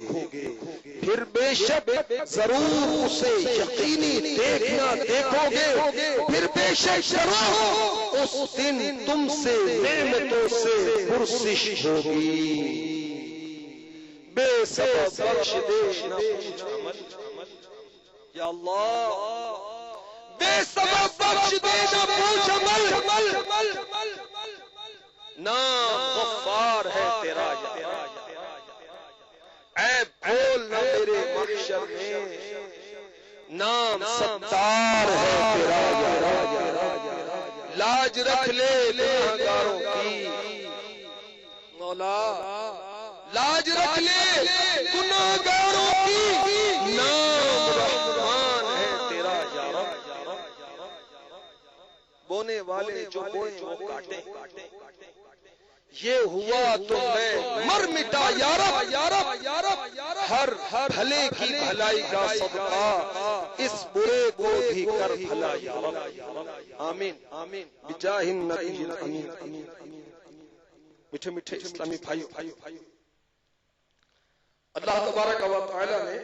پھر بے شک ضرور اسے یقینی دیکھنا دیکھو گے، پھر بے شک ضرور اس دن تم سے نعمتوں سے پرسش ہوگی۔ بے سبب بخش دے نہ پوچھ عمل، یا اللہ بے سبب بخش دے نہ پوچھ عمل، نام غفار ہے تیرا یا عیب کھول نہ میرے محشر میں، نام ستار ہے تیرا یا لاج رکھ لے گناہگاروں کی، مولا لاج رکھ لے گناہگاروں کی، نام رحمان ہے تیرا یا رب۔ بونے والے جو بوئیں وہ کاٹے، یہ ہوا تو میں مر مٹا یا رب، ہر بھلے کی بھلائی کا صدقہ اس برے کو بھی کر بھلا یا رب۔ آمین آمین بجاہ النبی الامین۔ میٹھے میٹھے اسلامی بھائیو، اللہ تبارک و تعالی نے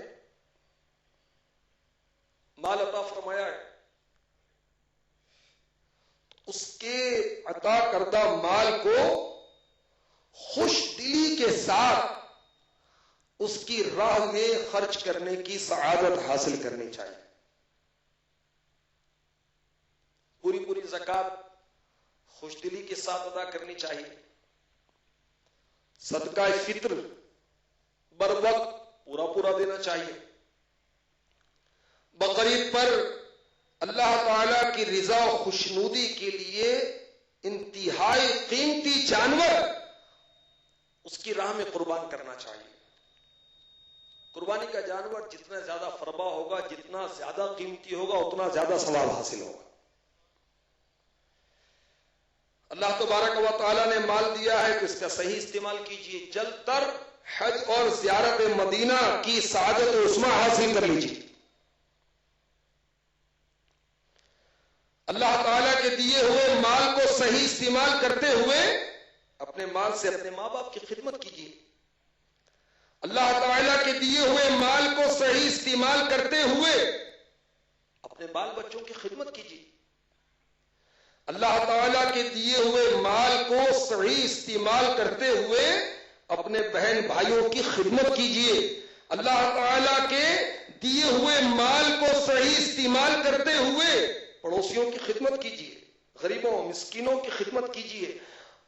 مال عطا فرمایا ہے، اس کے عطا کردہ مال کو خوش دلی کے ساتھ اس کی راہ میں خرچ کرنے کی سعادت حاصل کرنی چاہیے۔ پوری زکات خوش دلی کے ساتھ ادا کرنی چاہیے، صدقہ فطر بر وقت پورا دینا چاہیے، بقرعید پر اللہ تعالی کی رضا و خوشنودی کے لیے انتہائی قیمتی جانور اس کی راہ میں قربان کرنا چاہیے۔ قربانی کا جانور جتنا زیادہ فربا ہوگا، جتنا زیادہ قیمتی ہوگا، اتنا زیادہ ثواب حاصل ہوگا۔ اللہ تبارک و تعالی نے مال دیا ہے تو اس کا صحیح استعمال کیجیے، جلد تر حج اور زیارت مدینہ کی سعادت عظمی حاصل کر لیجیے۔ اللہ تعالیٰ کے دیے ہوئے مال کو صحیح استعمال کرتے ہوئے اپنے مال سے اپنے ماں باپ کی خدمت کیجیے۔ اللہ تعالیٰ کے دیے ہوئے مال کو صحیح استعمال کرتے ہوئے اپنے بال بچوں کی خدمت کیجیے۔ اللہ تعالیٰ کے دیے ہوئے مال کو صحیح استعمال کرتے ہوئے اپنے بہن بھائیوں کی خدمت کیجیے۔ اللہ تعالیٰ کے دیے ہوئے مال کو صحیح استعمال کرتے ہوئے پڑوسیوں کی خدمت کیجیے، غریبوں مسکینوں کی خدمت کیجیے،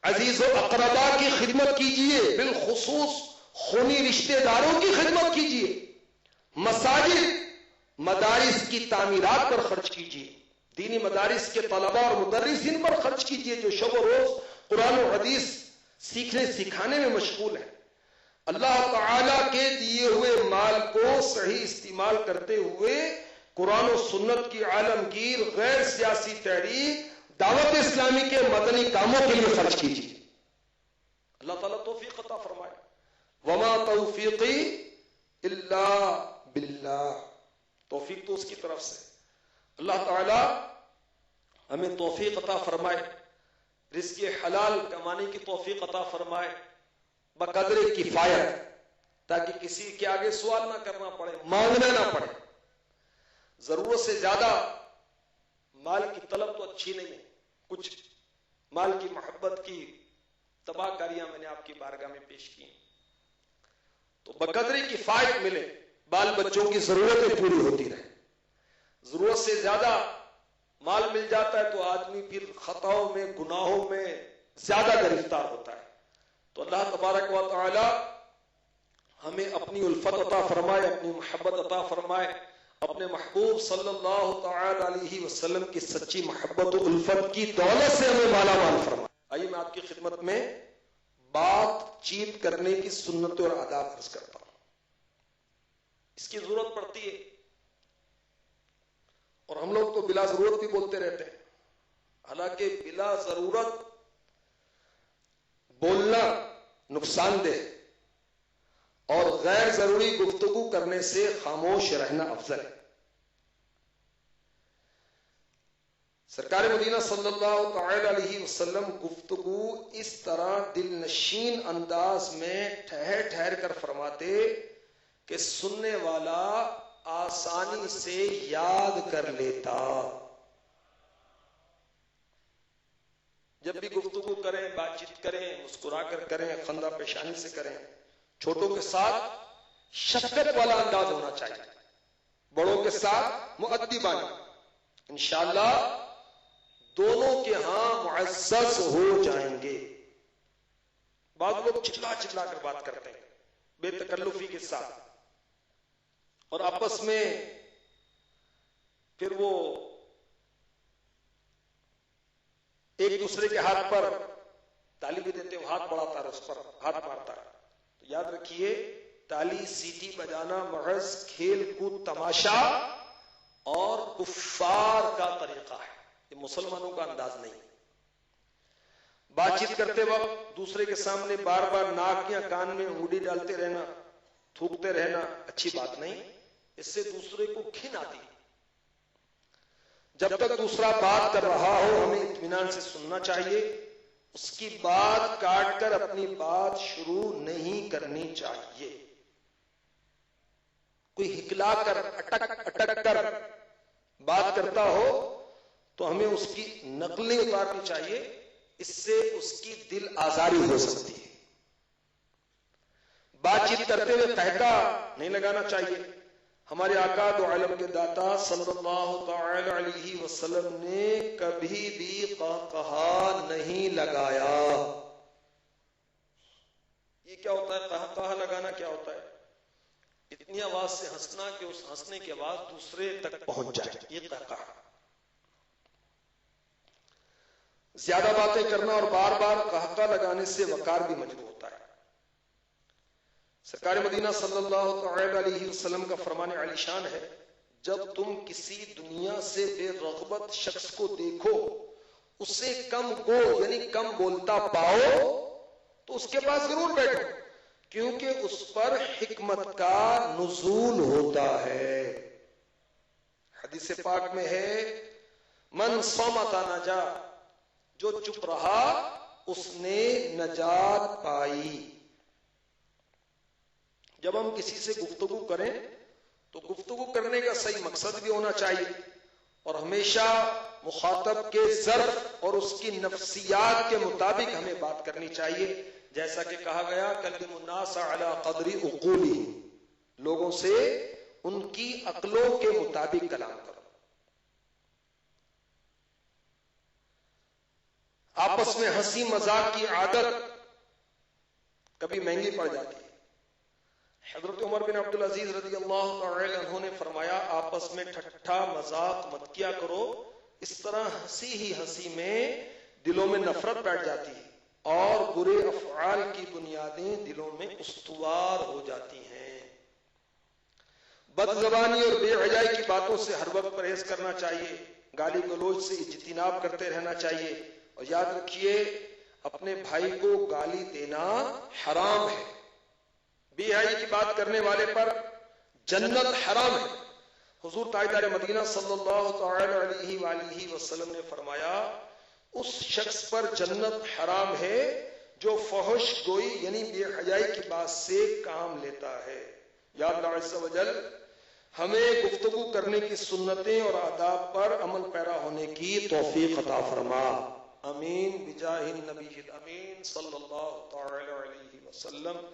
عزیز و اقربا کی خدمت کیجیے، بالخصوص خونی رشتہ داروں کی خدمت کیجیے، مساجد مدارس کی تعمیرات پر خرچ کیجیے، دینی مدارس کے طلباء اور مدرسین پر خرچ کیجیے جو شب و روز قرآن و حدیث سیکھنے سکھانے میں مشغول ہیں۔ اللہ تعالیٰ کے دیے ہوئے مال کو صحیح استعمال کرتے ہوئے قرآن و سنت کی عالمگیر غیر سیاسی تحریک دعوت اسلامی کے مدنی کاموں کے لیے خرچ کیجیے۔ اللہ تعالیٰ توفیق عطا فرمائے۔ وما توفیقی الا باللہ، توفیق تو اس کی طرف سے۔ اللہ تعالیٰ ہمیں توفیق عطا فرمائے، رزق حلال کمانے کی توفیق عطا فرمائے بقدر کفایت، تاکہ کسی کے آگے سوال نہ کرنا پڑے، مانگنا نہ پڑے۔ ضرورت سے زیادہ مال کی طلب تو اچھی نہیں ہے، کچھ مال کی محبت کی تباہ کاریاں میں نے آپ کی بارگاہ میں پیش کی، تو بقدر کفایت ملے، بال بچوں کی ضرورتیں پوری ہوتی رہے۔ ضرورت سے زیادہ مال مل جاتا ہے تو آدمی پھر خطاؤں میں گناہوں میں زیادہ گرفتار ہوتا ہے۔ تو اللہ تبارک و تعالی ہمیں اپنی الفت عطا فرمائے، اپنی محبت عطا فرمائے، اپنے محبوب صلی اللہ تعالی علیہ وسلم کی سچی محبت و الفت کی دولت سے ہمیں مالا مال فرمائے۔ آئیے میں آپ کی خدمت میں بات چیت کرنے کی سنت اور آداب عرض کرتا ہوں۔ اس کی ضرورت پڑتی ہے اور ہم لوگ تو بلا ضرورت بھی بولتے رہتے ہیں، حالانکہ بلا ضرورت بولنا نقصان دہ اور غیر ضروری گفتگو کرنے سے خاموش رہنا افضل ہے۔ سرکار مدینہ صلی اللہ تعالی علیہ وسلم گفتگو اس طرح دل نشین انداز میں ٹھہر ٹھہر کر فرماتے کہ سننے والا آسانی سے یاد کر لیتا. جب بھی گفتگو کریں، بات چیت کریں، مسکرا کر کریں، خندہ پیشانی سے کریں. چھوٹوں کے ساتھ شفقت والا انداز ہونا چاہیے، بڑوں کے ساتھ مؤدبانہ. انشاءاللہ دونوں کے ہاں معزز ہو جائیں گے. بعض لوگ چلا چلا کر بات کرتے ہیں بے تکلفی کے ساتھ، اور آپس میں پھر وہ ایک دوسرے کے ہاتھ پر تالی بھی دیتے ہیں، ہاتھ بڑھاتا ہے، اس پر ہاتھ مارتا ہے. تو یاد رکھیے، تالی سیٹی بجانا محض کھیل کود تماشا اور کفار کا طریقہ ہے، یہ مسلمانوں کا انداز نہیں. بات چیت کرتے وقت دوسرے کے سامنے بار بار ناک یا کان میں انگلی ڈالتے رہنا، تھوکتے رہنا اچھی بات نہیں. اس سے دوسرے کو گھن آتی. جب تک دوسرا بات کر رہا ہو ہمیں اطمینان سے سننا چاہیے. اس کی بات کاٹ کر اپنی بات شروع نہیں کرنی چاہیے. کوئی ہکلا کر اٹک کر بات کرتا ہو تو ہمیں اس کی نقلیں اتارنی چاہیے، اس سے اس کی دل آزاری ہو سکتی ہے. بات چیت کرتے ہوئے تہکا نہیں لگانا چاہیے. ہمارے آقا دو عالم کے داتا صلی اللہ تعالی علیہ وسلم نے کبھی بھی قہقہا نہیں لگایا. یہ کیا ہوتا ہے قہقہا لگانا؟ کیا ہوتا ہے؟ اتنی آواز سے ہنسنا کہ اس ہنسنے کی آواز دوسرے تک پہنچ جائے، یہ قہقہا. زیادہ باتیں کرنا اور بار بار قہقہا لگانے سے وقار بھی مجروح ہوتا ہے. سرکار مدینہ صلی اللہ تعالی علیہ وسلم کا فرمان علی شان ہے، جب تم کسی دنیا سے بے رغبت شخص کو دیکھو، اسے کم گو یعنی کم بولتا پاؤ تو اس کے پاس ضرور بیٹھو، کیونکہ اس پر حکمت کا نزول ہوتا ہے. حدیث پاک میں ہے من صمت نجا، جو چپ رہا اس نے نجات پائی. جب ہم کسی سے گفتگو کریں تو گفتگو کرنے کا صحیح مقصد بھی ہونا چاہیے، اور ہمیشہ مخاطب کے ظرف اور اس کی نفسیات کے مطابق ہمیں بات کرنی چاہیے. جیسا کہ کہا گیا کلم الناس علی قدر عقولہم، لوگوں سے ان کی عقلوں کے مطابق کلام کرو. آپس میں ہنسی مذاق کی عادت کبھی مہنگی پڑ جاتی ہے. حضرت عمر بن عبدالعزیز رضی اللہ تعالی عنہ نے فرمایا آپس میں ٹھٹھا مذاق مت کیا کرو، اس طرح ہنسی ہی ہنسی میں دلوں میں نفرت بیٹھ جاتی ہے اور برے افعال کی بنیادیں دلوں میں استوار ہو جاتی ہیں. بد زبانی اور بے حیائی کی باتوں سے ہر وقت پرہیز کرنا چاہیے. گالی گلوچ سے اجتناب کرتے رہنا چاہیے. اور یاد رکھیے اپنے بھائی کو گالی دینا حرام ہے. بے حیائی کی بات کرنے والے پر جنت حرام ہے. حضور تاجدار مدینہ صلی اللہ تعالی علیہ وآلہ وسلم نے فرمایا اس شخص پر جنت حرام ہے جو فحش گوئی یعنی بے حیائی کی بات سے کام لیتا ہے. یا اللہ عز و جل ہمیں گفتگو کرنے کی سنتیں اور آداب پر عمل پیرا ہونے کی توفیق عطا فرما. امین بجاہ النبی الامین صلی اللہ تعالی علیہ وسلم.